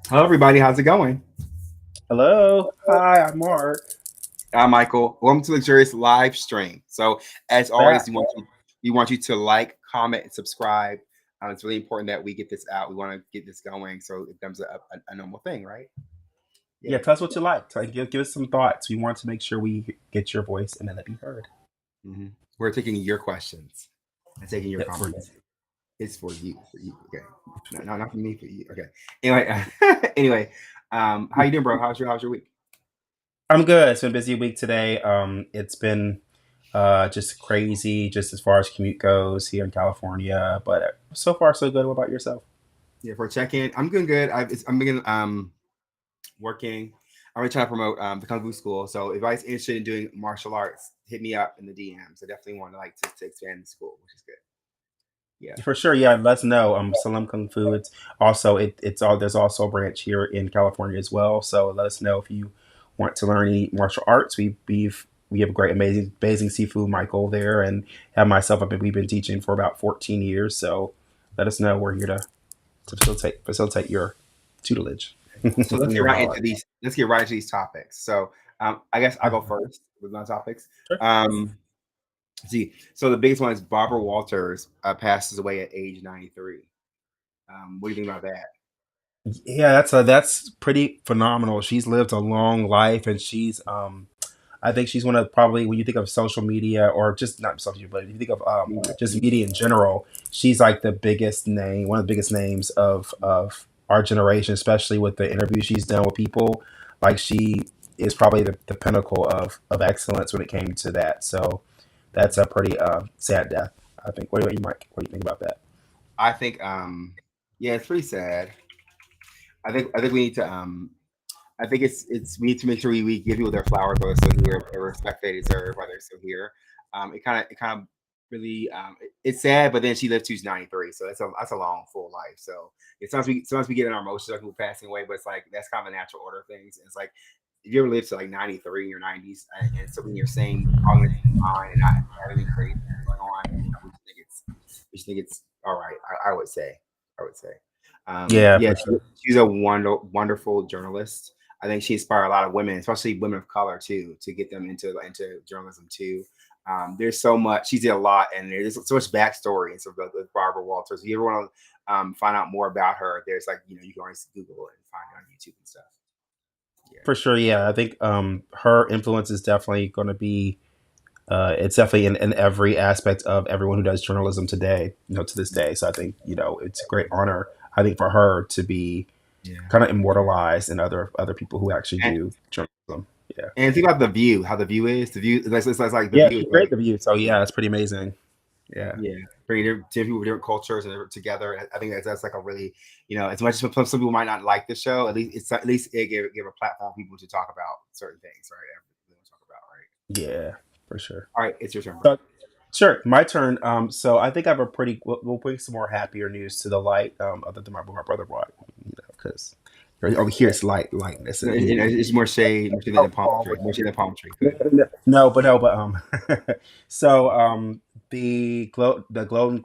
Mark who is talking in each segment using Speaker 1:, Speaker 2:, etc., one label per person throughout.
Speaker 1: Hello, everybody. How's it going?
Speaker 2: Hello. Hi, I'm Mark.
Speaker 1: I'm Michael. Welcome to Luxurious live stream. So, as always,
Speaker 2: Back.
Speaker 1: we want you to like, comment, and subscribe. It's really important that we get this out. We want to get this going so it becomes a normal thing, right?
Speaker 2: Yeah,
Speaker 1: Yeah.
Speaker 2: tell us what you like. Give us some thoughts. We want to make sure we get your voice and then let be heard.
Speaker 1: hmm We're taking your questions and taking your
Speaker 2: Yeah, for you.
Speaker 1: comments. It's for you. For you. Okay. No, not for me. For you. Okay. Anyway. Anyway. How you doing, bro? How's your week?
Speaker 2: I'm good. It's been a busy week today. It's been just crazy, just as far as commute goes here in California. But so far, so good. What about yourself?
Speaker 1: Yeah. For a check-in, I'm doing good. I'm beginning working. I'm really trying to promote the Kung Fu School. So if anybody's interested in doing martial arts, hit me up in the DMs. I definitely want to to expand the school, which is good. Yeah.
Speaker 2: For sure, yeah. Let us know. Salam Kung Fu. It's also it's all there's also a branch here in California as well. So let us know if you want to learn any martial arts. We have a great, amazing seafood Michael there, and have myself. We've been teaching for about 14 years. So let us know. We're here to facilitate your tutelage
Speaker 1: So
Speaker 2: and
Speaker 1: let's get
Speaker 2: your
Speaker 1: right into
Speaker 2: knowledge.
Speaker 1: these. Let's get right into these topics. So I guess I'll go
Speaker 2: Mhm.
Speaker 1: first with my topics.
Speaker 2: Sure.
Speaker 1: Um, see, so the biggest one is Barbara Walters passes away at age 93. What do you think about that?
Speaker 2: Yeah, that's pretty phenomenal. She's lived a long life, and she's I think she's one of probably when you think of social media or just not social media, but if you think of
Speaker 1: Media.
Speaker 2: just media in general, she's like the biggest name, one of the biggest names of our generation, especially with the interviews she's done with people. Like she is probably the pinnacle of excellence when it came to that. So that's a pretty sad death. I think. What do you, Mike? What do you think about that?
Speaker 1: I think yeah, it's pretty sad. I think we need to I think it's we need to make sure we give people their flowers while they're still here, the respect they deserve while they're still here. It kind of really it's sad, but then she lived to 93, so that's a long full life. So it's sometimes we get in our emotions like people passing away, but it's like that's kind of a natural order of things. It's like if you ever live to like 93 in your 90s and so when you're saying all the same mind and not have anything crazy going on, we just think it's all right. I would say.
Speaker 2: Yeah,
Speaker 1: Yeah,
Speaker 2: for sure.
Speaker 1: she's a wonderful journalist. I think she inspired a lot of women, especially women of color too, to get them into journalism too. There's so much she did a lot, and there's so much backstory and stuff with Barbara Walters. If you ever want to find out more about her, there's like you can always Google it and find it on YouTube and stuff. Yeah.
Speaker 2: For sure, yeah. I think her influence is definitely going to be it's definitely in every aspect of everyone who does journalism today, to this day. So I think, it's a great honor, I think, for her to be
Speaker 1: Yeah.
Speaker 2: kind of immortalized in other people who actually
Speaker 1: And
Speaker 2: do journalism. Yeah.
Speaker 1: and think about the View, how the View is. The View, it's like the
Speaker 2: Yeah,
Speaker 1: View
Speaker 2: she
Speaker 1: is like
Speaker 2: created the view. So yeah, it's pretty amazing. Yeah.
Speaker 1: yeah, bringing different people with different cultures and they're together. I think that's like a really, as much as some people might not like the show, at least it give a platform for people to talk about certain things, right? Everything we want to talk about, right?
Speaker 2: Yeah, for sure.
Speaker 1: All right, it's your turn, bro.
Speaker 2: So, sure, my turn. So I think I have a pretty. We'll bring some more happier news to the light, other than my brother brought, because over here it's lightness, and
Speaker 1: It's more shade than palm tree, more shade than palm tree. Good.
Speaker 2: no, but so Golden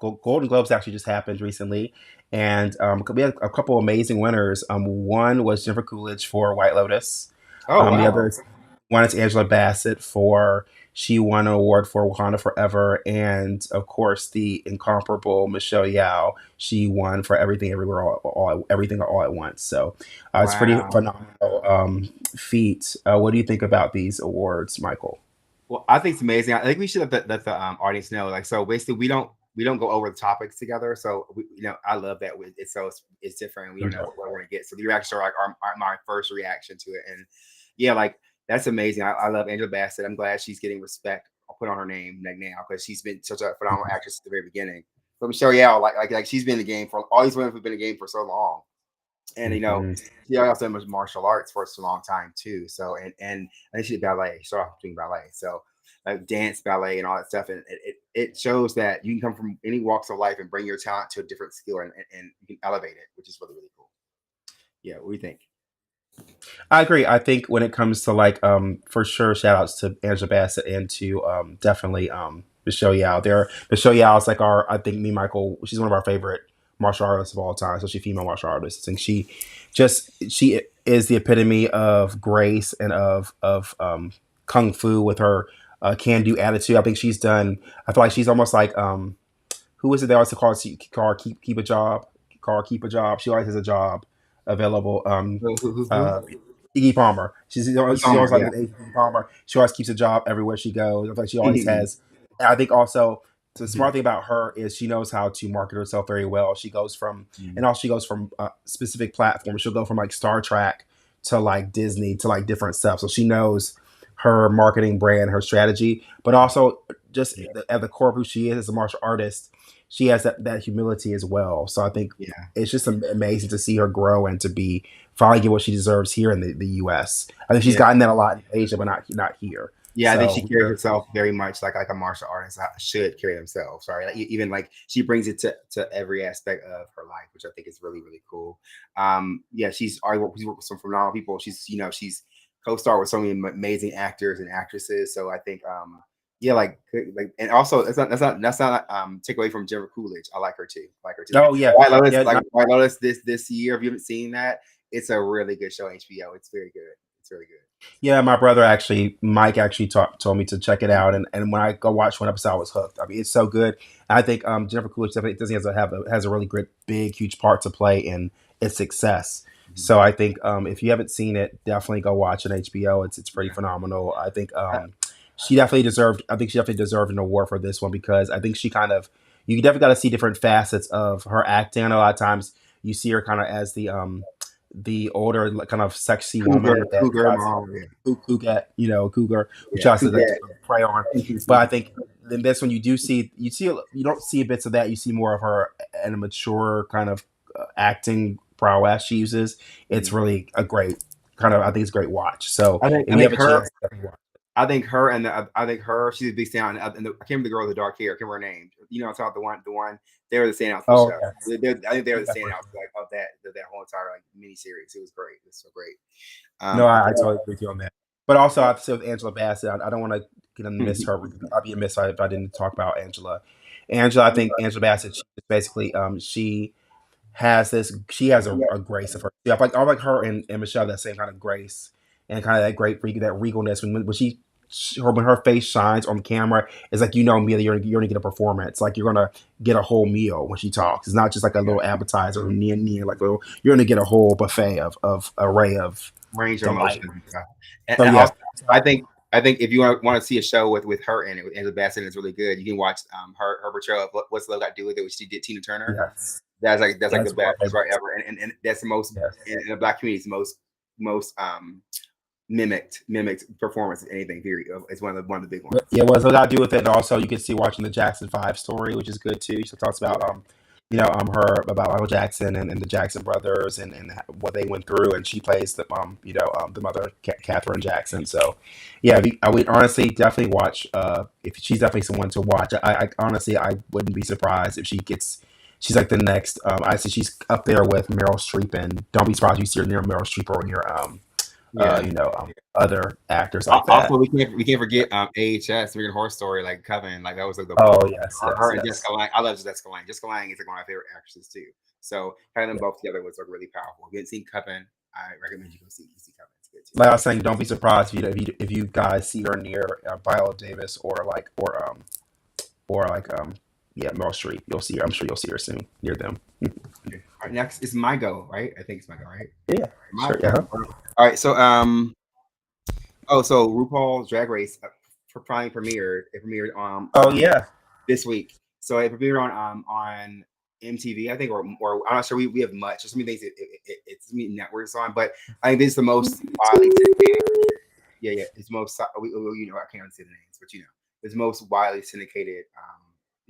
Speaker 2: Globes actually just happened recently, and we had a couple amazing winners. One was Jennifer Coolidge for White Lotus.
Speaker 1: Oh
Speaker 2: The
Speaker 1: wow,
Speaker 2: other one is Angela Bassett for she won an award for Wakanda Forever, and of course the incomparable Michelle Yao. She won for Everything Everywhere Everything All at Once. So it's pretty
Speaker 1: wow.
Speaker 2: phenomenal feat. What do you think about these awards, Michael?
Speaker 1: Well, I think it's amazing. I think we should let the audience know. Like, so basically, we don't go over the topics together. So I love that it's different. We don't know what we're going to get. So the reactions are like my first reaction to it, and yeah, like that's amazing. I love Angela Bassett. I'm glad she's getting respect put on her name like now because she's been such a phenomenal actress at the very beginning. But Michelle Yeoh, like she's been in the game for all these women who've been in the game for so long, and
Speaker 2: Mhm.
Speaker 1: she also did martial arts for such a long time too. So and I think she did ballet. She started off doing ballet. So like dance, ballet, and all that stuff. And it shows that you can come from any walks of life and bring your talent to a different skill, and you can elevate it, which is really, really cool. Yeah, what do you think?
Speaker 2: I agree. I think when it comes to like for sure shout outs to Angela Bassett and to definitely Michelle Yao. Michelle Yao is like our I think me Michael she's one of our favorite martial artists of all time, especially female martial artists. And she is the epitome of grace and of kung fu with her can do attitude. I think she's done I feel like she's almost like who is it they always call keep a job? Call keep a job. She always has a job available.
Speaker 1: Who?
Speaker 2: Uh, Iggy Palmer. She's
Speaker 1: Palmer,
Speaker 2: always like
Speaker 1: yeah.
Speaker 2: an Iggy Palmer. She always keeps a job everywhere she goes. I feel like she always
Speaker 1: Mhm,
Speaker 2: has. And I think also the
Speaker 1: mhm,
Speaker 2: smart thing about her is she knows how to market herself very well. She goes from
Speaker 1: mhm.
Speaker 2: and also she goes from specific platforms. She'll go from like Star Trek to like Disney to like different stuff. So she knows her marketing brand, her strategy, but also just
Speaker 1: Yeah,
Speaker 2: at the core of who she is as a martial artist, she has that humility as well. So I think
Speaker 1: yeah,
Speaker 2: it's just amazing to see her grow and to be finally get what she deserves here in the U.S. I think she's
Speaker 1: yeah.
Speaker 2: gotten that a lot in Asia, but not here.
Speaker 1: Yeah, I think she
Speaker 2: So
Speaker 1: carries herself very much like a martial artist should carry themselves. Right, like, even like she brings it to every aspect of her life, which I think is really, really cool. Yeah, she's worked with some phenomenal people. She's co-starred with so many amazing actors and actresses. So I think yeah, and also that's not take away from Jennifer Coolidge. I like her too. I like her too.
Speaker 2: oh yeah, yeah.
Speaker 1: Like White Lotus this year. If you haven't seen that, it's a really good show on HBO. It's very good. It's very good.
Speaker 2: Yeah, my brother actually, Mike actually told me to check it out, and when I go watch one episode, I was hooked. I mean, it's so good. And I think Jennifer Coolidge definitely doesn't has a really great, big, huge part to play in its success.
Speaker 1: Mhm.
Speaker 2: So I think if you haven't seen it, definitely go watch it on HBO. It's pretty
Speaker 1: Yeah.
Speaker 2: phenomenal. I think
Speaker 1: Uh,
Speaker 2: she definitely deserved. I think she definitely deserved an award for this one because I think she kind of you definitely got to see different facets of her acting. I know a lot of times you see her kind of as the older like, kind of sexy woman that
Speaker 1: Cougar
Speaker 2: tries
Speaker 1: Mom. Yeah.
Speaker 2: cougar, cougar, who
Speaker 1: Yeah.
Speaker 2: tries to like,
Speaker 1: Cougar.
Speaker 2: prey on. But I think in this one, you don't see bits of that. You see more of her and a mature kind of acting prowess she uses. It's
Speaker 1: Mhm.
Speaker 2: really a great kind of. I think it's a great watch. So
Speaker 1: I
Speaker 2: if you
Speaker 1: think
Speaker 2: have a
Speaker 1: her
Speaker 2: chance, definitely watch.
Speaker 1: I think her and I think her she's a big standout. And I can't remember the girl with the dark hair. I can't remember her name. I'm talking about the one they were the standouts for the
Speaker 2: Oh
Speaker 1: show.
Speaker 2: yes,
Speaker 1: I think they were the
Speaker 2: yeah, for
Speaker 1: standouts
Speaker 2: sure.
Speaker 1: like of that whole entire like mini series. It was great. It was so great.
Speaker 2: No,
Speaker 1: I
Speaker 2: I totally agree with you on that. But also, I have to say with Angela Bassett, I don't want to miss her. I'd be amiss if I didn't talk about Angela. Angela, I think Angela Bassett, she basically, she has a grace of her. Yeah, I like her and Michelle that same kind of grace and kind of that that regalness when her face shines on camera, it's like immediately you're gonna get a performance. Like you're gonna get a whole meal when she talks. It's not just like a
Speaker 1: Yeah,
Speaker 2: little appetizer or near like you're gonna get a whole buffet of array of
Speaker 1: range of
Speaker 2: delight.
Speaker 1: emotions and stuff. And,
Speaker 2: So
Speaker 1: and
Speaker 2: yeah,
Speaker 1: also, I think if you want to see a show with her in it with Angela Bassett, it's really good. You can watch her portrayal of What's Love Got to Do with It, which she did Tina Turner.
Speaker 2: yes,
Speaker 1: That's like the
Speaker 2: that's one of
Speaker 1: best
Speaker 2: my
Speaker 1: right
Speaker 2: favorites.
Speaker 1: ever, and that's the most
Speaker 2: Yes.
Speaker 1: in the black community. It's the most mimicked performance of anything. Period. It's one of the big
Speaker 2: But
Speaker 1: ones.
Speaker 2: yeah, what does that do with it? And also, you can see watching the Jackson Five story, which is good too. She talks about
Speaker 1: Yeah.
Speaker 2: her about Michael Jackson and the Jackson brothers and what they went through, and she plays the mother, Catherine Jackson. So, yeah, I would honestly definitely watch. If she's definitely someone to watch. I honestly I wouldn't be surprised if she gets. She's like the next. I see she's up there with Meryl Streep, and don't be surprised if you see her near Meryl Streep or near
Speaker 1: Yeah.
Speaker 2: other actors like
Speaker 1: Also,
Speaker 2: that.
Speaker 1: we can't forget AHS American Horror Story, like Coven, like that was like the
Speaker 2: Oh yes, yes,
Speaker 1: her and
Speaker 2: yes.
Speaker 1: Jessica Lange. I love Jessica Lange. Jessica Lange is like one of my favorite actresses too. So having them
Speaker 2: Yeah.
Speaker 1: both together was like really powerful. If you haven't seen Coven, I recommend you go see Coven. It's good too.
Speaker 2: Like I was saying, don't be surprised if you guys see her near Viola Davis or like yeah Meryl Streep. You'll see her. I'm sure you'll see her soon near them.
Speaker 1: Okay. All right, next is My Go, right? I think it's My Go, right?
Speaker 2: Yeah,
Speaker 1: My
Speaker 2: sure.
Speaker 1: Go.
Speaker 2: Yeah.
Speaker 1: All right, so so RuPaul's Drag Race for Prime premiered. It premiered
Speaker 2: Oh yeah.
Speaker 1: this week. So it premiered on MTV, I think, or I'm not sure. We have much. There's so many things it's many networks on, but I think this is the most widely syndicated. Yeah, yeah, it's most. I can't say the names, but it's most widely syndicated.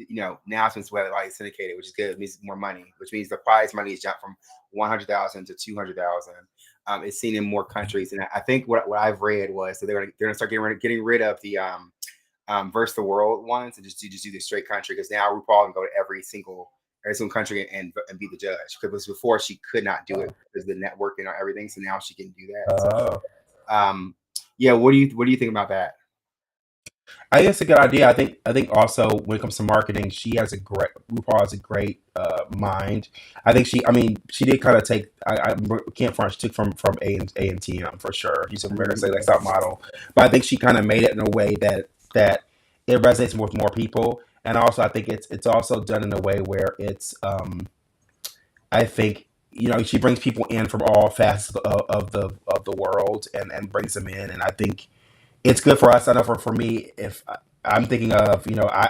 Speaker 1: Now since widely syndicated, which is good. It means more money, which means the prize money is jumped from 100,000 to 200,000. It's seen in more countries, and I think what I've read was that they're gonna start getting rid of versus the world ones, and just do the straight country, because now RuPaul can go to every single country and be the judge, because before she could not do it because of the network and everything. So now she can do that. So
Speaker 2: Oh.
Speaker 1: um, yeah, what do you think about that?
Speaker 2: I think it's a good idea. I think also when it comes to marketing, she has a great RuPaul has a great mind. I think she, I mean, she did kind of take. I can't front. She took from A and T for sure. She's an American Say Like top model, but I think she kind of made it in a way that it resonates with more people. And also, I think it's also done in a way where it's I think she brings people in from all facets of the world and brings them in, and I think it's good for us. I know for me, if I'm thinking of,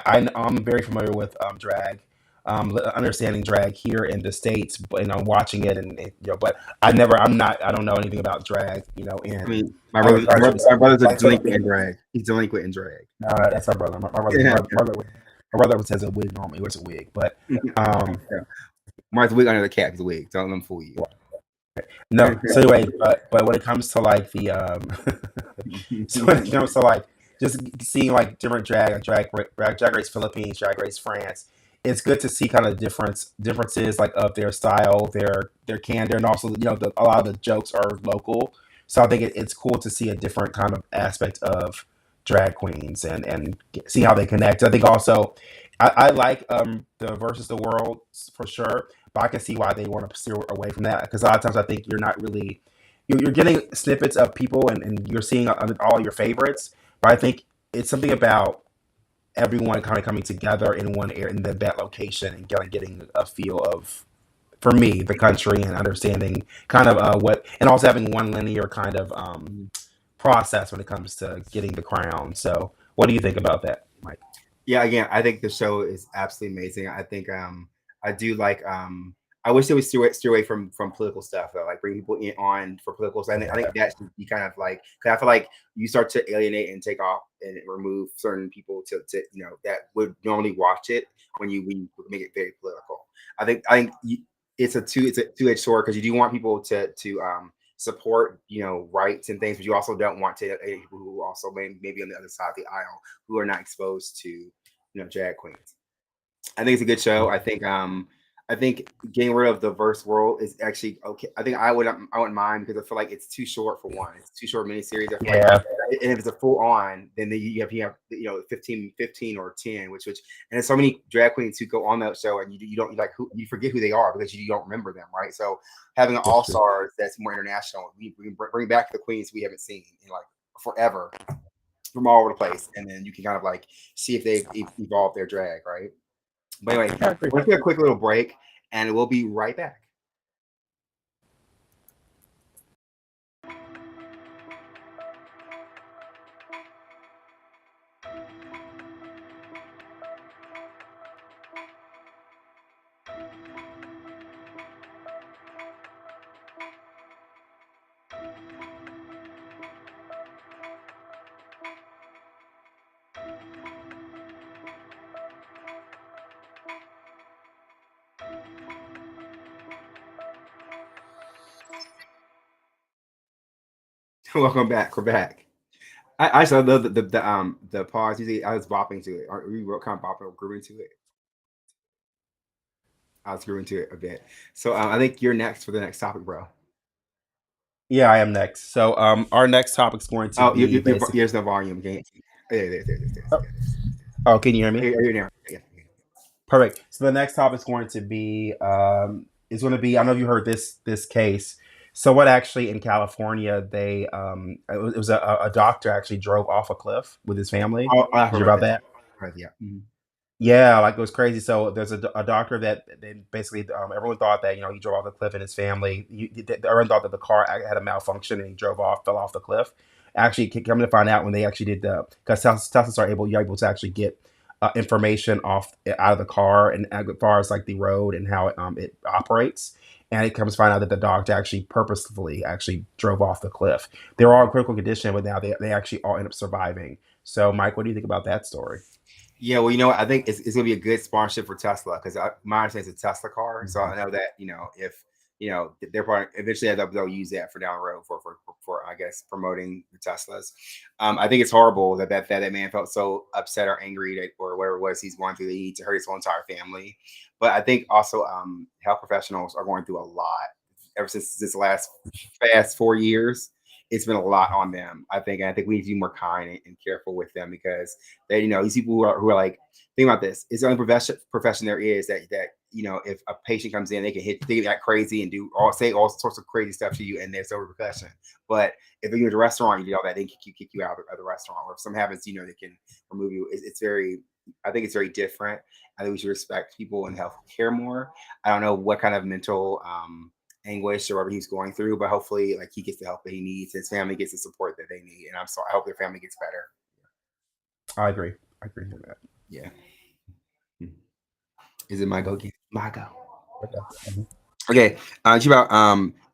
Speaker 2: I'm very familiar with drag, understanding drag here in the states, but watching it but I don't know anything about drag,
Speaker 1: I
Speaker 2: in
Speaker 1: mean, my
Speaker 2: other
Speaker 1: brother, my brother,
Speaker 2: countries
Speaker 1: my brother's a
Speaker 2: like
Speaker 1: delinquent in
Speaker 2: Philippines.
Speaker 1: drag. He's delinquent in drag.
Speaker 2: That's our brother.
Speaker 1: Yeah,
Speaker 2: My brother has a wig normally. Wears a wig, but um,
Speaker 1: yeah. Martha wig under the cap is a wig. Don't let them fool you.
Speaker 2: no. So anyway, but when it comes to like the so when it comes to like just seeing like different drag race Philippines, drag race France, it's good to see kind of differences like of their style, their candor, and also a lot of the jokes are local. So I think it's cool to see a different kind of aspect of drag queens and see how they connect. I think also I like the versus the world for sure, but I can see why they want to steer away from that because a lot of times I think you're not really you're getting snippets of people and you're seeing all your favorites, but I think it's something about everyone kind of coming together in one area in that location and kind of getting a feel of, for me, the country and understanding kind of what, and also having one linear kind of process when it comes to getting the crown. So, what do you think about that, Mike?
Speaker 1: Yeah, again, I think the show is absolutely amazing. I think I do like I wish they would steer away from political stuff though, like bring people in on for political stuff. I think that should be kind of like, because I feel like you start to alienate and take off and remove certain people to that would normally watch it when you make it very political. I think it's a two-edged sword, because you do want people to support rights and things, but you also don't want to people who also maybe on the other side of the aisle who are not exposed to drag queens. I think it's a good show. I think getting rid of the verse world is actually okay. I think I wouldn't mind, because I feel like it's too short for one. It's too short miniseries. I feel like,
Speaker 2: Yeah,
Speaker 1: and if it's a full on, then you have 15 or 10, which and there's so many drag queens who go on that show, and you don't like who you forget who they are because you don't remember them, right? So having an
Speaker 2: that's
Speaker 1: all
Speaker 2: true.
Speaker 1: stars that's more international, we bring back the queens we haven't seen in like forever from all over the place, and then you can kind of like see if they've evolved their drag, right? But anyway,
Speaker 2: I agree.
Speaker 1: let's take a quick little break, and we'll be right back. Welcome back. We're back. I actually love the pause. Usually I was bopping to it. Or we were kind of bopping or grooving to it. I was grooving to it a bit. So I think you're next for the next topic, bro.
Speaker 2: Yeah, I am next. So, our next topic is going to
Speaker 1: Oh,
Speaker 2: be basic.
Speaker 1: there's no volume gain.
Speaker 2: Oh, oh, can you hear me?
Speaker 1: You're there. Yeah.
Speaker 2: Perfect. So the next topic is going to be. I don't know if you heard this case. So what actually in California they it was a doctor actually drove off a cliff with his family.
Speaker 1: Oh, I
Speaker 2: Did
Speaker 1: heard
Speaker 2: you hear
Speaker 1: about
Speaker 2: about
Speaker 1: this.
Speaker 2: that?
Speaker 1: Right, yeah. Mhm.
Speaker 2: Yeah, like it was crazy. So there's a doctor that they basically everyone thought that he drove off the cliff and his family. Everyone thought that the car had a malfunction and he drove off, fell off the cliff. Actually, coming to find out when they actually did the because Teslas are able to actually get information off out of the car and as far as like the road and how it operates. And it comes to find out that the doctor actually purposefully actually drove off the cliff. They were all in critical condition, but now they actually all end up surviving. So, Mike, what do you think about that story?
Speaker 1: Yeah, well, what? I think it's going to be a good sponsorship for Tesla, because my understanding is a Tesla car. So
Speaker 2: Mhm.
Speaker 1: I know that if they're probably eventually they'll use that for down the road for I guess promoting the Teslas. I think it's horrible that man felt so upset or angry that, or whatever it was he's going through, that he needs to hurt his whole entire family. But I think also health professionals are going through a lot ever since this last past 4 years. It's been a lot on them. I think we need to be more kind and careful with them, because they, these people who are like, think about this. It's the only profession there is that if a patient comes in, they get that crazy and say all sorts of crazy stuff to you, and there's no repercussion. But if you're at a restaurant, you do all that, they can kick you out of the restaurant, or if something happens, they can remove you. It's very, I think it's very different. I think we should respect people in healthcare more. I don't know what kind of mental anguish or whatever he's going through, but hopefully, like, he gets the help that he needs, his family gets the support that they need, and I'm sorry. I hope their family gets better.
Speaker 2: I agree. I agree with that.
Speaker 1: Yeah. Is it my go again? My go.
Speaker 2: Okay. Mhm.
Speaker 1: Okay. It's about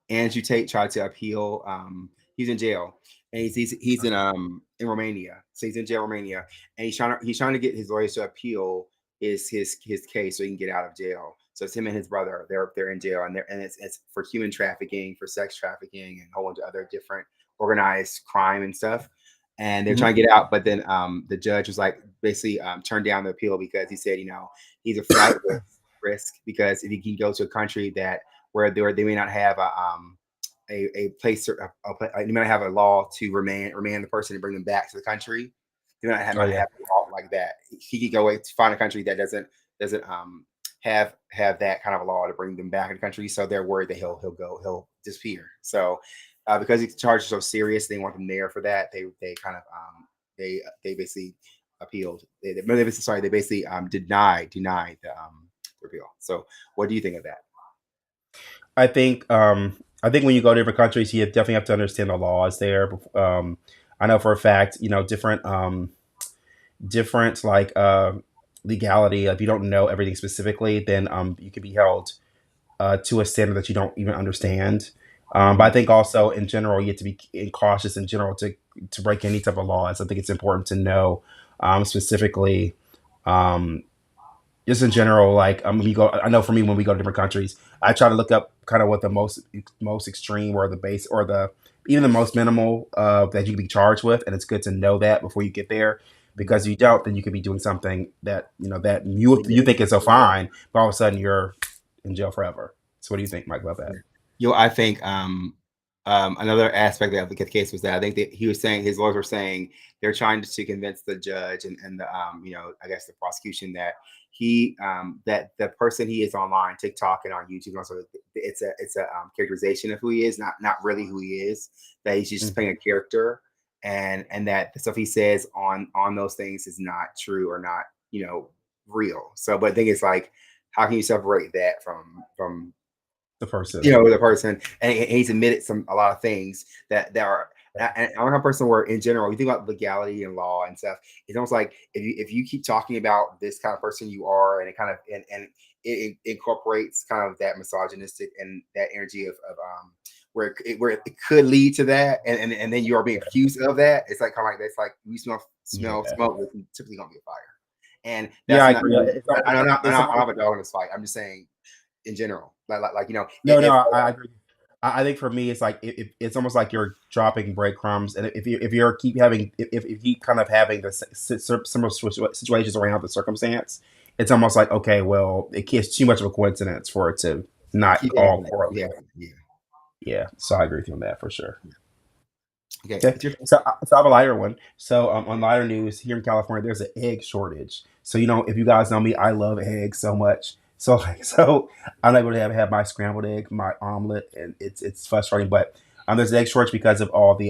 Speaker 1: Andrew Tate tried to appeal. He's in jail, and he's in Romania. So he's in jail, Romania, and he's trying to get his lawyers to appeal his case so he can get out of jail. So it's him and his brother. They're in jail, and it's for human trafficking, for sex trafficking, and a whole bunch of other different organized crime and stuff. And they're
Speaker 2: Mhm.
Speaker 1: trying to get out, but then the judge was like, basically turned down the appeal, because he said, he's a flight risk, because if he can go to a country that where they may not have a place, or they might have a law to remand the person and bring them back to the country. They
Speaker 2: Oh
Speaker 1: might
Speaker 2: yeah.
Speaker 1: have a law like that. He could go to find a country that doesn't have that kind of a law to bring them back in the country. So they're worried that he'll disappear. So because the charge is so serious, they want him there for that. They kind of they basically appealed. They basically denied the appeal. So what do you think of that?
Speaker 2: I think when you go to different countries, you definitely have to understand the laws there. I know for a fact, different like legality. If you don't know everything specifically, then you can be held to a standard that you don't even understand. But I
Speaker 1: Mhm.
Speaker 2: think also in general, you have to be cautious in general to break any type of laws. I think it's important to know specifically, um, just in general, like when you go. I know for me, when we go to different countries, I try to look up kind of what the most extreme, or the base, or the even the most minimal that you can be charged with, and it's good to know that before you get there, because if you don't, then you could be doing something that that you think is so fine, but all of a sudden you're in jail forever. So what do you think, Mike, about that?
Speaker 1: I think another aspect of the case was that I think that he was saying, his lawyers were saying, they're trying to convince the judge and the I guess the prosecution, that that the person he is online, TikTok and on YouTube, and also it's a characterization of who he is, not really who he is. That he's just
Speaker 2: Mhm.
Speaker 1: playing a character, and that the stuff he says on those things is not true, or not real. So, but the thing is, like, how can you separate that from
Speaker 2: The person.
Speaker 1: the person, and he's admitted a lot of things that are, and I'm a person where, in general, you think about legality and law and stuff. It's almost like, if you keep talking about this kind of person you are, and it kind of, and it incorporates kind of that misogynistic and that energy of where it could lead to that, and then you are being accused of that. It's like, kind of like, that's like, we smell
Speaker 2: Yeah.
Speaker 1: smoke, there's typically gonna be a fire. And
Speaker 2: Yeah,
Speaker 1: that's
Speaker 2: I
Speaker 1: not
Speaker 2: agree.
Speaker 1: me. I don't know. I
Speaker 2: It's
Speaker 1: don't
Speaker 2: almost
Speaker 1: have a dog in this fight. I'm just saying, in general, like
Speaker 2: no, no.
Speaker 1: if
Speaker 2: I agree. I think for me, it's like it's almost like you're dropping breadcrumbs, and if you're keep having if you kind of having the similar situations around the circumstance, it's almost like, okay, well, it's too much of a coincidence for it to not
Speaker 1: keep
Speaker 2: all
Speaker 1: having it,
Speaker 2: correlate.
Speaker 1: yeah.
Speaker 2: Yeah, so I agree with you on that for sure.
Speaker 1: Okay,
Speaker 2: Okay,
Speaker 1: it's your
Speaker 2: so I have a lighter one. So on lighter news here in California, there's an egg shortage. So if you guys know me, I love eggs so much. So so I'm able to have my scrambled egg, my omelet, and it's frustrating. But there's an egg shortage because of all the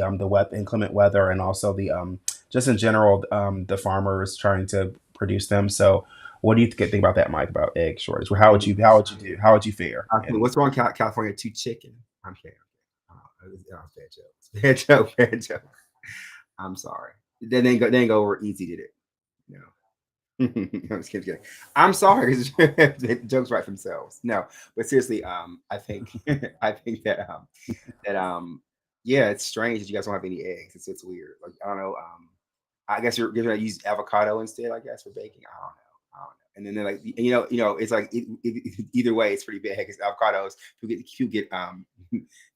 Speaker 2: inclement weather, and also the just in general the farmers trying to produce them. So what do you think about that, Mike? About egg shortage? Well, how would you fare? And
Speaker 1: what's wrong, California? Two chicken. I'm kidding. Bad jokes. Bad joke. Bad joke. I'm sorry. They didn't go over easy, did it? No. I'm just kidding. I'm sorry. The jokes write themselves. No, but seriously, I think I think that yeah, it's strange that you guys don't have any eggs. It's weird. Like, I don't know. I guess you're gonna use avocado instead, I guess, for baking. I don't know. And then they're like, it's like either way, it's pretty bad because avocados you get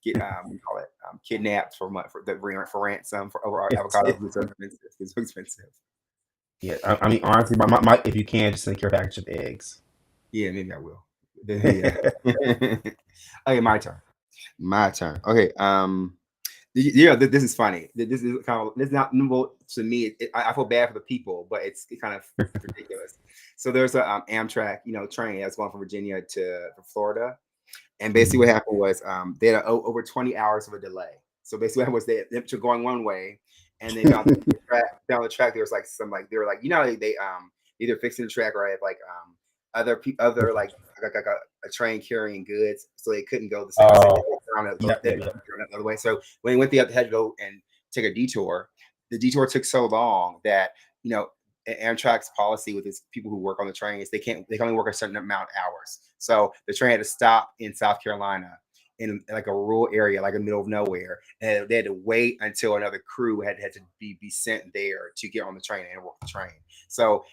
Speaker 1: get we call it kidnapped for for the for ransom for over our avocados. It's so expensive. It's so expensive.
Speaker 2: Yeah, I mean, honestly, if you can, just send your package of eggs.
Speaker 1: Yeah, maybe I will. Yeah. Okay, my turn. My turn. Okay. This is funny. This is kind of this is not well, to me. I feel bad for the people, but it's kind of ridiculous. So there's a Amtrak, train that's going from Virginia to Florida, and basically what
Speaker 2: Mhm.
Speaker 1: happened was they had over 20 hours of a delay. So basically what happened was they were going one way, and they found the track down the track there was like some like they were like they either fixing the track or have like other like a train carrying goods, so they couldn't go the same. So
Speaker 2: Oh,
Speaker 1: they
Speaker 2: yep,
Speaker 1: had to
Speaker 2: yep.
Speaker 1: go another way. So when they went the other had to go and take a detour. The detour took so long that you know Amtrak's policy with its people who work on the trains, they can only work a certain amount of hours. So the train had to stop in South Carolina in like a rural area, like in the middle of nowhere, and they had to wait until another crew had to be sent there to get on the train and work the train. So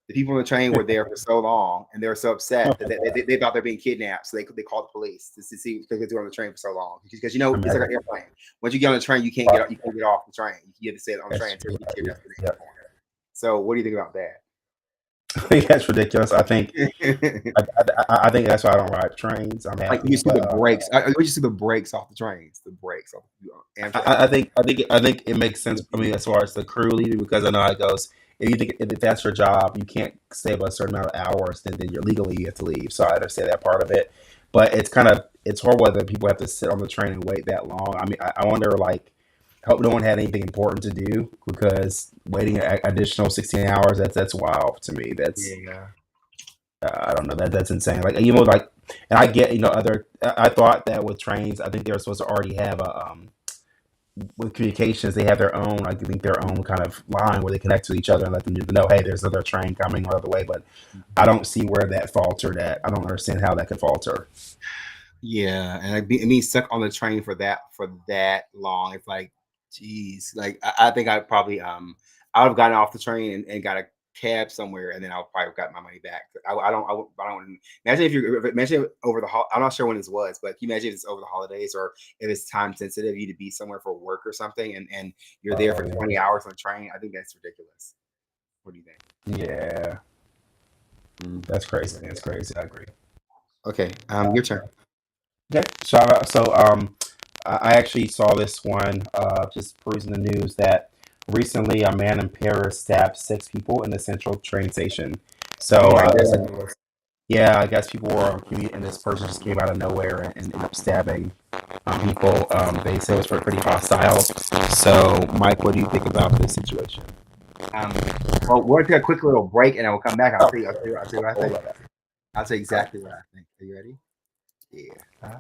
Speaker 1: the people on the train were there for so long, and they were so upset that they thought they're being kidnapped. So they called the police to see because they were on the train for so long. Because it's like
Speaker 2: Imagine.
Speaker 1: an airplane. Once you get on the train, you can't get off the train. You have to stay on the train
Speaker 2: That's
Speaker 1: until you get to your destination
Speaker 2: yep.
Speaker 1: point. So what do you think about
Speaker 2: I think that's ridiculous.
Speaker 1: that?
Speaker 2: I think that's why I don't ride trains. I'm
Speaker 1: Like
Speaker 2: happy,
Speaker 1: you see
Speaker 2: but
Speaker 1: the brakes. I just see the brakes off the trains. The brakes off Amtrak.
Speaker 2: I think it makes sense. I mean, as far as the crew leaving, because I know how it goes. If that's your job, you can't stay above a certain amount of hours. Then you're legally you have to leave. So I understand that part of it, but it's horrible that people have to sit on the train and wait that long. I mean, I wonder like. I hope no one had anything important to do because waiting an additional 16 hours that's wild to me.
Speaker 1: Yeah.
Speaker 2: I don't know that's insane. Like like, and I get other. I thought that with trains, I think they were supposed to already have a with communications, they have their own, I think their own kind of line where they connect to each other and let them know, hey, there's another train coming another way. But I don't see where that faltered at. I don't understand how that could falter.
Speaker 1: Yeah, and I mean stuck on the train for that long. It's like, geez, like I think I would have gotten off the train and got a cab somewhere, and then I'll probably have got my money back. I don't imagine if you imagine over the I'm not sure when this was, but can you imagine if it's over the holidays or if it's time sensitive, you to be somewhere for work or something, and you're there for
Speaker 2: Oh
Speaker 1: 20 hours on the train. I think that's ridiculous. What do you think?
Speaker 2: yeah,
Speaker 1: Mm.
Speaker 2: that's crazy. That's crazy. I agree.
Speaker 1: Okay, your turn.
Speaker 2: Okay, I actually saw this one just perusing the news that recently a man in Paris stabbed six people in the central train station. So
Speaker 1: Oh my
Speaker 2: yeah, I guess people were on commute, and this person just came out of nowhere and ended up stabbing people. They said it was pretty hostile. So, Mike, what do you think about this situation?
Speaker 1: Well, we're gonna take a quick little break, and I will come back. I'll
Speaker 2: Oh,
Speaker 1: tell you. I'll tell you what I
Speaker 2: hold
Speaker 1: think.
Speaker 2: on.
Speaker 1: I'll tell you
Speaker 2: Okay.
Speaker 1: exactly what I think. Are you ready? Yeah.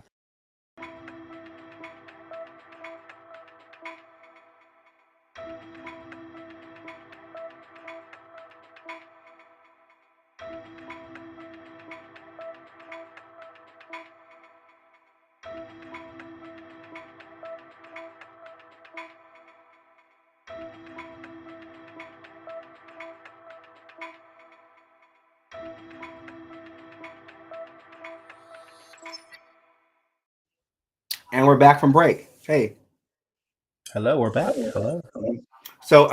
Speaker 1: And we're back from break. Hey.
Speaker 2: Hello, we're back. Hello.
Speaker 1: So,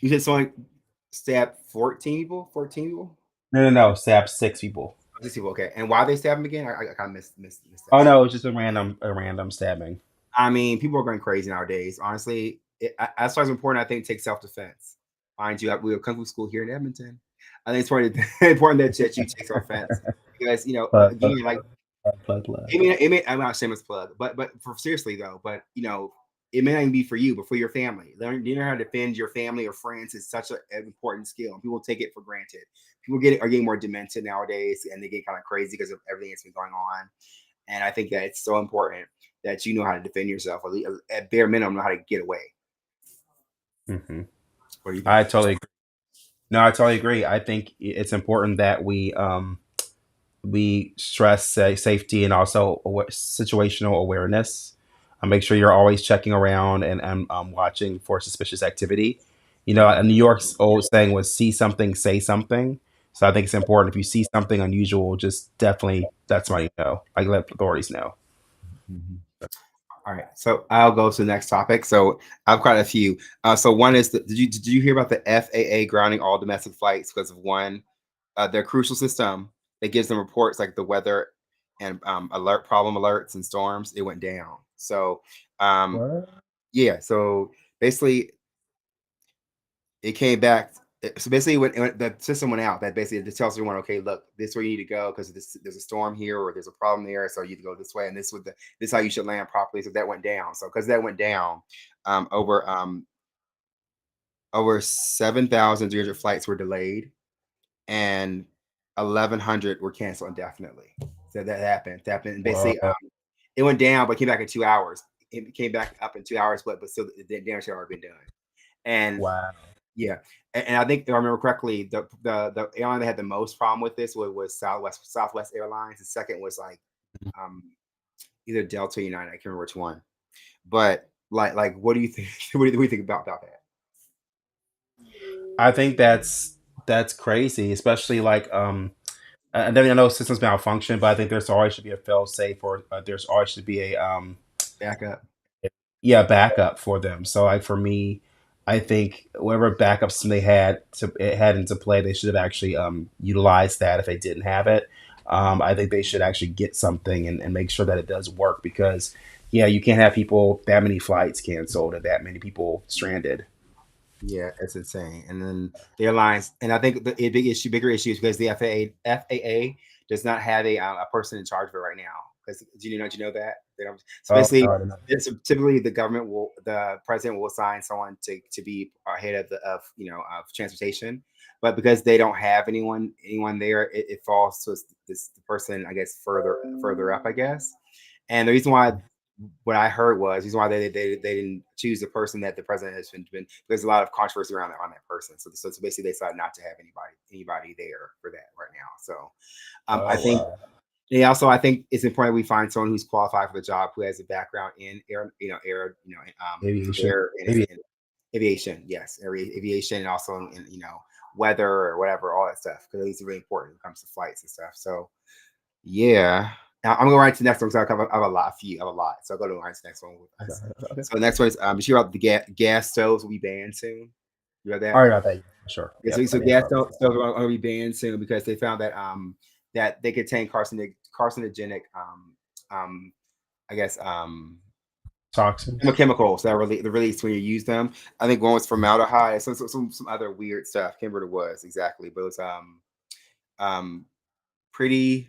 Speaker 1: you said someone stabbed 14 people. 14 people.
Speaker 2: No, no, no. Stabbed six people.
Speaker 1: 6 people. Okay. And why they stabbed him again? I kind of missed that
Speaker 2: Oh
Speaker 1: part.
Speaker 2: no, it was just a random stabbing.
Speaker 1: I mean, people are going crazy nowadays. Honestly, as far as important, I think take self defense. Mind you, we have kung fu school here in Edmonton. I think it's important that you take self defense because
Speaker 2: Plug, plug,
Speaker 1: again, like
Speaker 2: plug, plug.
Speaker 1: I'm not shameless plug, but for seriously though, but it may not even be for you, but for your family. Learning how to defend your family or friends is such an important skill. People take it for granted. People are getting more demented nowadays, and they get kind of crazy because of everything that's been going on. And I think that it's so important that you know how to defend yourself, or at bare minimum, know how to get away.
Speaker 2: Hmm.
Speaker 1: What do you think?
Speaker 2: I totally agree. No, I totally agree. I think it's important that we stress safety and also situational awareness. Make sure you're always checking around and watching for suspicious activity. New York's old saying was "see something, say something." So I think it's important if you see something unusual, just definitely let somebody know, like let authorities know.
Speaker 1: Mhm. All right, so I'll go to the next topic. So I've quite a few. So one is did you hear about the FAA grounding all domestic flights because of one their crucial system that gives them reports like the weather and alert problem alerts and storms? It went down. So um,
Speaker 2: What?
Speaker 1: yeah, so basically it came back. So basically, when the system went out, that basically it tells everyone, okay, look, this is where you need to go because there's a storm here or there's a problem there, so you need to go this way, and this is how you should land properly. So that went down. So because that went down, um, over um, over 7,300 flights were delayed, and 1,100 were canceled indefinitely. So that happened. That happened. And basically,
Speaker 2: What?
Speaker 1: it went down, but came back in 2 hours. It came back up in 2 hours, but still the damage had already been done. And
Speaker 2: Wow.
Speaker 1: yeah, and I think if I remember correctly, the airline that had the most problem with this was Southwest Airlines. The second was like um, either Delta or United. I can't remember which one. But like, what do you think? What do you think about that?
Speaker 2: I think that's crazy, especially like and then I know systems malfunction, but I think there's always should be a fail safe or there's always should be a
Speaker 1: Backup.
Speaker 2: yeah backup for them. So like for me, I think whatever backups they had into play, they should have actually utilized that if they didn't have it. I think they should actually get something and make sure that it does work because yeah, you can't have people that many flights canceled and that many people stranded.
Speaker 1: Yeah, it's insane. And then the airlines, and I think bigger issue is because the FAA does not have a person in charge of it right now. Because do you know that? They don't, so
Speaker 2: Oh
Speaker 1: basically,
Speaker 2: no, I don't know.
Speaker 1: typically the president will assign someone to be head of transportation, but because they don't have anyone there, it falls to this the person I guess further up I guess. And the reason why what I heard was the reason why they didn't choose the person that the president has been there's a lot of controversy around on that person. So basically they decided not to have anybody there for that right now. So I
Speaker 2: Oh
Speaker 1: think
Speaker 2: wow,
Speaker 1: and also I think it's important we find someone who's qualified for the job who has a background in
Speaker 2: aviation,
Speaker 1: air
Speaker 2: maybe.
Speaker 1: and aviation, yes, aviation and also in weather or whatever, all that stuff because these are really important when it comes to flights and stuff. So yeah. Now, I'm going right to the next one because I have a lot, a few, I have a lot. So I'll go to right to the next one with
Speaker 2: Okay,
Speaker 1: us.
Speaker 2: okay.
Speaker 1: So the next one is you hear about the gas stoves will be banned soon. You heard
Speaker 2: I
Speaker 1: that?
Speaker 2: already got that. Yeah, sure.
Speaker 1: Yeah,
Speaker 2: Yep.
Speaker 1: so gas stoves are going to be banned soon because they found that they contain carcinogenic um I guess
Speaker 2: Toxins.
Speaker 1: chemicals that are they're released when you use them. I think one was formaldehyde, some other weird stuff. Can't remember what it was exactly, but it was um pretty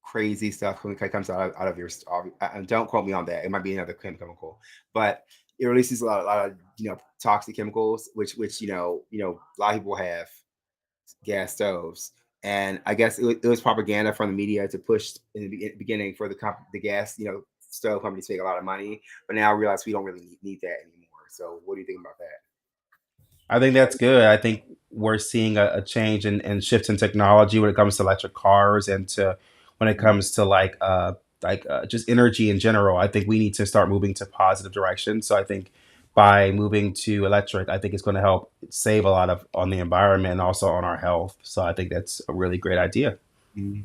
Speaker 1: crazy stuff when it comes out of your and don't quote me on that. It might be another chemical, but it releases a lot of toxic chemicals, which a lot of people have gas stoves, and I guess it was propaganda from the media to push in the beginning for the gas stove companies to make a lot of money, but now I realize we don't really need that anymore. So what do you think about that?
Speaker 2: I think that's good. I think we're seeing a change and shift in technology when it comes to electric cars and to when it
Speaker 1: Mhm.
Speaker 2: comes to just energy in general. I think we need to start moving to positive direction. So I think by moving to electric, I think it's going to help save a lot of on the environment and also on our health. So I think that's a really great idea.
Speaker 1: Mhm.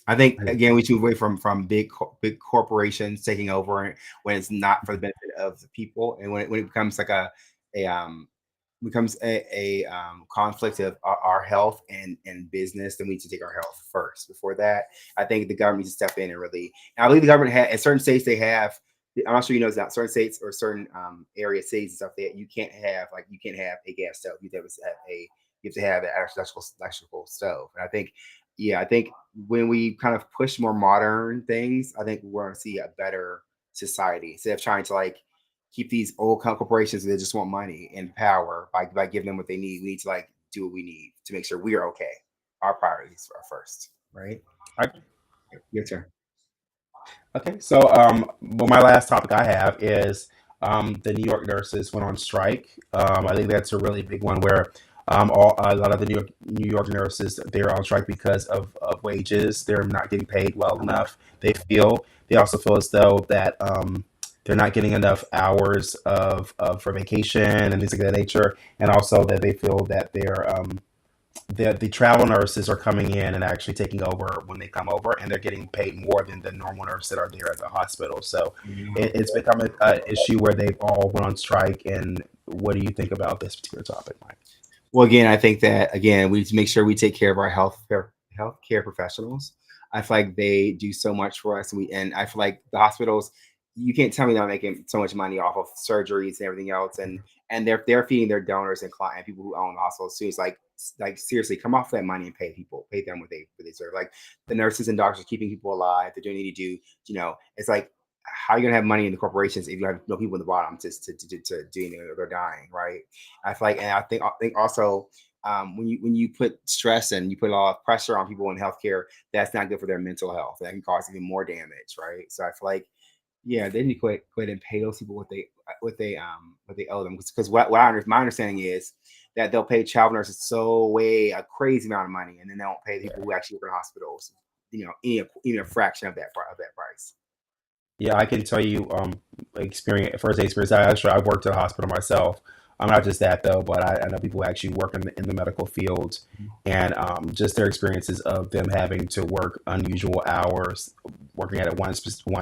Speaker 1: I think
Speaker 2: I think-
Speaker 1: again we should move away from big corporations taking over when it's not for the benefit of the people, and when it becomes like a becomes a conflict of our health and business, then we need to take our health first. Before that, I think the government needs to step in and really. And I believe the government has in certain states they have. I'm not sure you know that certain states or certain area cities and stuff that you can't have a gas stove. You have to have an electrical stove. And I think I think when we kind of push more modern things, I think we're going to see a better society instead of trying to like keep these old corporations that just want money and power by giving them what they need. We need to like do what we need to make sure we are okay. Our priorities are first, right?
Speaker 2: I-
Speaker 1: Your turn.
Speaker 2: Okay, so well, my last topic I have is the New York nurses went on strike. I think that's a really big one where a lot of the New York nurses they're on strike because of wages. They're not getting paid well enough. They also feel as though that they're not getting enough hours of for vacation and things like that nature, and also that they feel that the travel nurses are coming in and actually taking over when they come over, and they're getting paid more than the normal nurses that are there at the hospital. So
Speaker 1: Mhm.
Speaker 2: it's become an issue where they've all went on strike. And what do you think about this particular topic, Mike?
Speaker 1: Well, again, I think that again we need to make sure we take care of our healthcare professionals. I feel like they do so much for us, and I feel like the hospitals. You can't tell me they're making so much money off of surgeries and everything else, and they're feeding their donors and client people who own the hospitals too. It's like seriously, come off that money and pay people, pay them what they deserve. Like the nurses and doctors are keeping people alive. They're doing what they need to do. It's like how are you gonna have money in the corporations if you have no people in the bottom to do anything? They're dying, right? I feel like, and I think also when you put stress and you put a lot of pressure on people in healthcare, that's not good for their mental health. That can cause even more damage, right? So I feel like, yeah, they need to quit and pay those people what they owe them. Because my understanding is that they'll pay travel nurses so way a crazy amount of money, and then they don't pay the people who actually work in hospitals, even a fraction of that price.
Speaker 2: Yeah, I can tell you, experience first experience. I worked at a hospital myself. I'm not just that though, but I know people who actually work in the medical fields, and just their experiences of them having to work unusual hours, working at one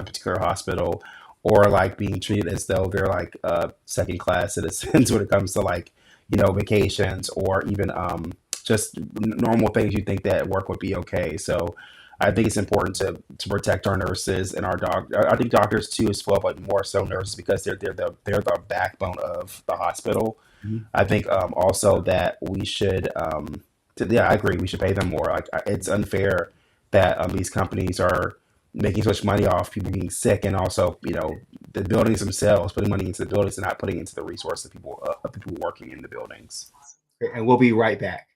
Speaker 2: particular hospital, or like being treated as though they're like second class citizens when it comes to like vacations or even just normal things you think that at work would be okay. So I think it's important to protect our nurses and our doc. I think doctors too as well, but more so nurses because they're the backbone of the hospital.
Speaker 1: Mhm.
Speaker 2: I think also that we should yeah, I agree, we should pay them more. Like it's unfair that these companies are making so much money off people being sick, and also the buildings themselves putting money into the buildings and not putting into the resource of people working in the buildings.
Speaker 1: And we'll be right back.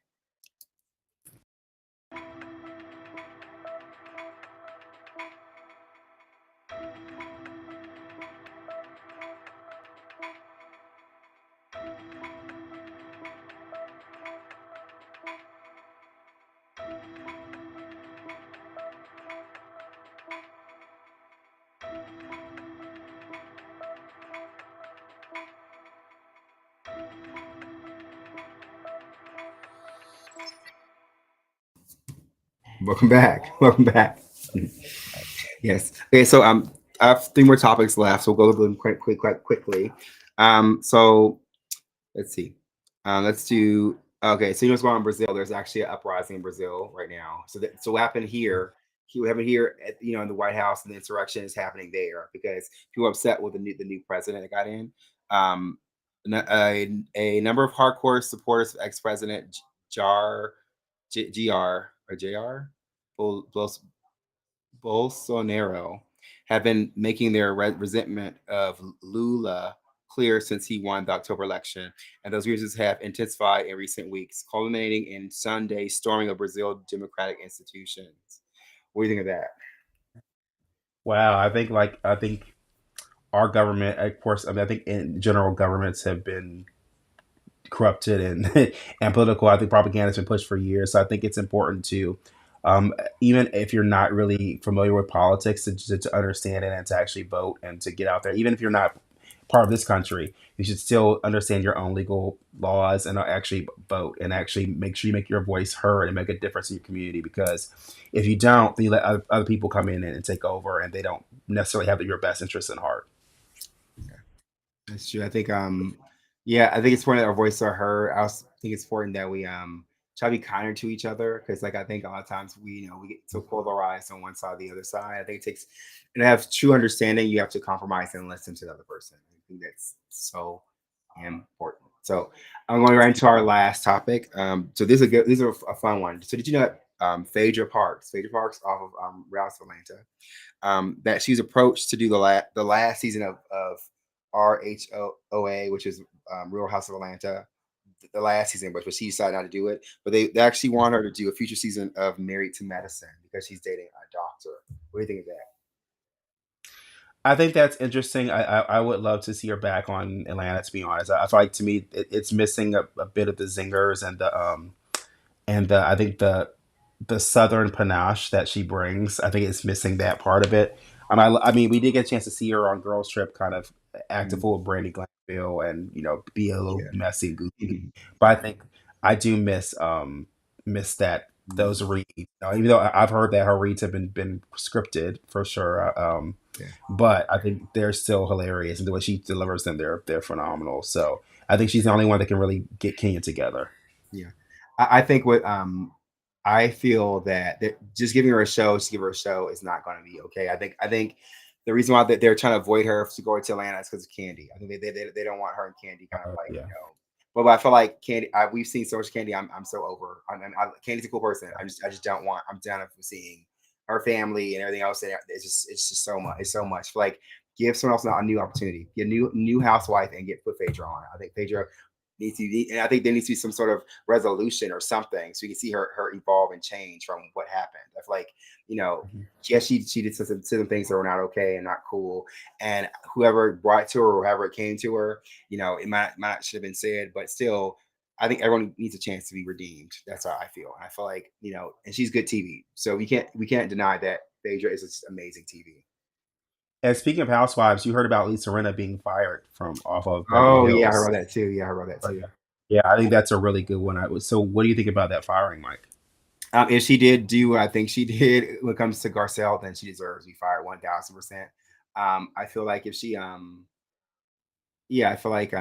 Speaker 1: Welcome back. Welcome back. Yes. Okay. So I have three more topics left, so we'll go through them quite quickly. So let's see. Let's do. Okay. So what's going on in Brazil? There's actually an uprising in Brazil right now. So what happened here? What happened here at in the White House, and the insurrection is happening there because people are upset with the new president that got in. Um, a number of hardcore supporters of ex-president Jar GR or JR Bolsonaro have been making their resentment of Lula clear since he won the October election, and those reasons have intensified in recent weeks, culminating in Sunday's storming of Brazil democratic institutions. What do you think of that?
Speaker 2: Wow, I think our government, of course, I mean, I think in general governments have been corrupted and and political. I think propaganda has been pushed for years. So I think it's important to, even if you're not really familiar with politics, to understand it and to actually vote and to get out there. Even if you're not part of this country, you should still understand your own legal laws and actually vote and actually make sure you make your voice heard and make a difference in your community. Because if you don't, then you let other people come in and take over, and they don't necessarily have your best interests in heart.
Speaker 1: That's true. I think yeah, I think it's important that our voices are heard. I also think it's important that we try to be kinder to each other because like I think a lot of times we get so polarized on one side or the other side. I think it takes and to have true understanding, you have to compromise and listen to the other person. I think that's so important. So I'm going right into our last topic. So these are a fun one. So did you know that Phaedra Parks off of Rouse Atlanta, that she was approached to do the last season of RHOA, which is Real House of Atlanta, the last season, but she decided not to do it. But they actually want her to do a future season of Married to Medicine because she's dating a doctor. What do you think of that?
Speaker 2: I think that's interesting. I would love to see her back on Atlanta. To be honest, I feel like to me it's missing a bit of the zingers and the I think the southern panache that she brings. I think it's missing that part of it. I mean, we did get a chance to see her on Girls Trip, kind of acting
Speaker 1: Mm,
Speaker 2: full of Brandy Glanville and be a little
Speaker 1: yeah.
Speaker 2: messy, goofy. But I think I do miss. miss that
Speaker 1: Mhm.
Speaker 2: those reads. Even though I've heard that her reads have been scripted for sure,
Speaker 1: Yeah.
Speaker 2: but I think they're still hilarious, and the way she delivers them, they're phenomenal. So I think she's the only one that can really get Kenya together.
Speaker 1: Yeah. I think what I feel that just giving her a show, just give her a show is not going to be okay. I think the reason why they're trying to avoid her to go to Atlanta is because of Candy. I think they don't want her and Candy kind of like
Speaker 2: Yeah.
Speaker 1: But I feel like Candy. We've seen so much Candy. I'm so over. Candy's a cool person. I just don't want. I'm down for seeing her family and everything else. And it's just so much. It's so much. Like give someone else a new opportunity. Get a new housewife and get Phaedra on. I think Phaedra needs to, and I think there needs to be some sort of resolution or something so you can see her evolve and change from what happened. I feel like
Speaker 2: Mhm.
Speaker 1: yes, she did some things that were not okay and not cool, and whoever brought it to her or whoever it came to her, it might not should have been said, but still. I think everyone needs a chance to be redeemed. That's how I feel. I feel like and she's good TV, so we can't deny that Phaedra is just amazing TV.
Speaker 2: And speaking of housewives, you heard about Lisa Rinna being fired from off of Beverly
Speaker 1: Oh yeah, I heard
Speaker 2: Hills.
Speaker 1: about that too. Yeah, I heard about that
Speaker 2: Oh,
Speaker 1: too.
Speaker 2: yeah. Yeah, I think that's a really good one. So what do you think about that firing, Mike?
Speaker 1: If she did do what I think she did when it comes to Garcelle, then she deserves to be fired 1,000%. I feel like if she, yeah, I feel like,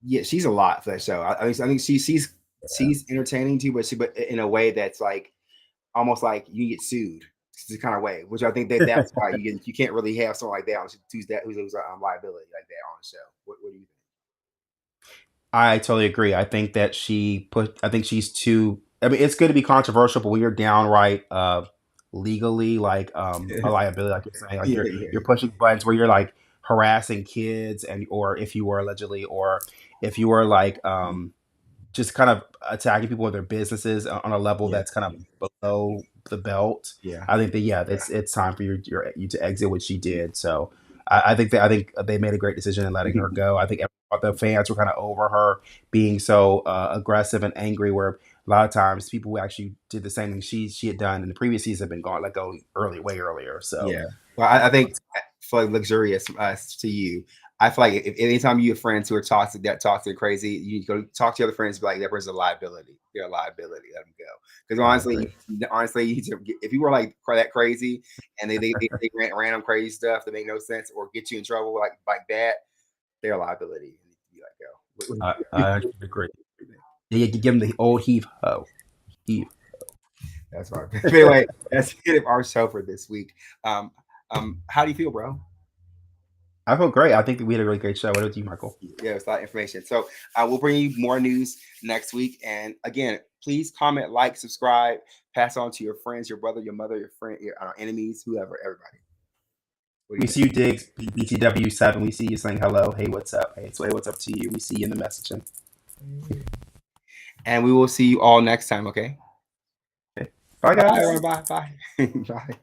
Speaker 1: yeah, she's a lot for that show. I think she's entertaining too, but in a way that's like almost like you get sued. It's the kind of way, which I think that's why you can't really have someone like that who's a liability like that on the show. What do you think?
Speaker 2: I totally agree. I think that I think she's too. I mean, it's going to be controversial, but when you're downright legally like a liability, like you're saying, like
Speaker 1: Yeah,
Speaker 2: you're
Speaker 1: yeah,
Speaker 2: pushing buttons where you're like harassing kids, and or if you were allegedly, or if you were like
Speaker 1: mhm,
Speaker 2: just kind of attacking people with their businesses on a level
Speaker 1: yeah,
Speaker 2: that's kind of below the belt.
Speaker 1: yeah,
Speaker 2: I think that yeah, it's time for you to exit what she did. So I think they made a great decision in letting her
Speaker 1: yeah.
Speaker 2: go. I think the fans were kind of over her being so aggressive and angry. Where a lot of times people who actually did the same thing she had done in the previous season have been gone let go early, way earlier. So
Speaker 1: Yeah. Well, I think for like luxurious to you, I feel like if anytime you have friends who are toxic, crazy, you go talk to your other friends, be like that person's a liability. They're a liability. Let them go. Because
Speaker 2: I agree.
Speaker 1: honestly, if you were like that crazy and they ran random crazy stuff that make no sense or get you in trouble like that, they're a liability. You let go.
Speaker 2: I agree. Yeah, you give them the old heave ho, heave.
Speaker 1: That's right. But anyway, that's it of our show for this week. Um, how do you feel, bro?
Speaker 2: I feel great. I think that we had a really great show. What about you, Michael?
Speaker 1: Yeah, it's a lot of information. So we'll bring you more news next week. And again, please comment, like, subscribe, pass on to your friends, your brother, your mother, your friend, your enemies, whoever, everybody. What do
Speaker 2: We
Speaker 1: you
Speaker 2: see you, Diggs, BTW7. We see you saying hello. Hey, what's up? Hey, Sway, what's up to you? We see you in the messaging.
Speaker 1: think? And we will see you all next time. Okay.
Speaker 2: Okay. Bye,
Speaker 1: Bye,
Speaker 2: guys.
Speaker 1: everyone. Bye. Bye. Bye.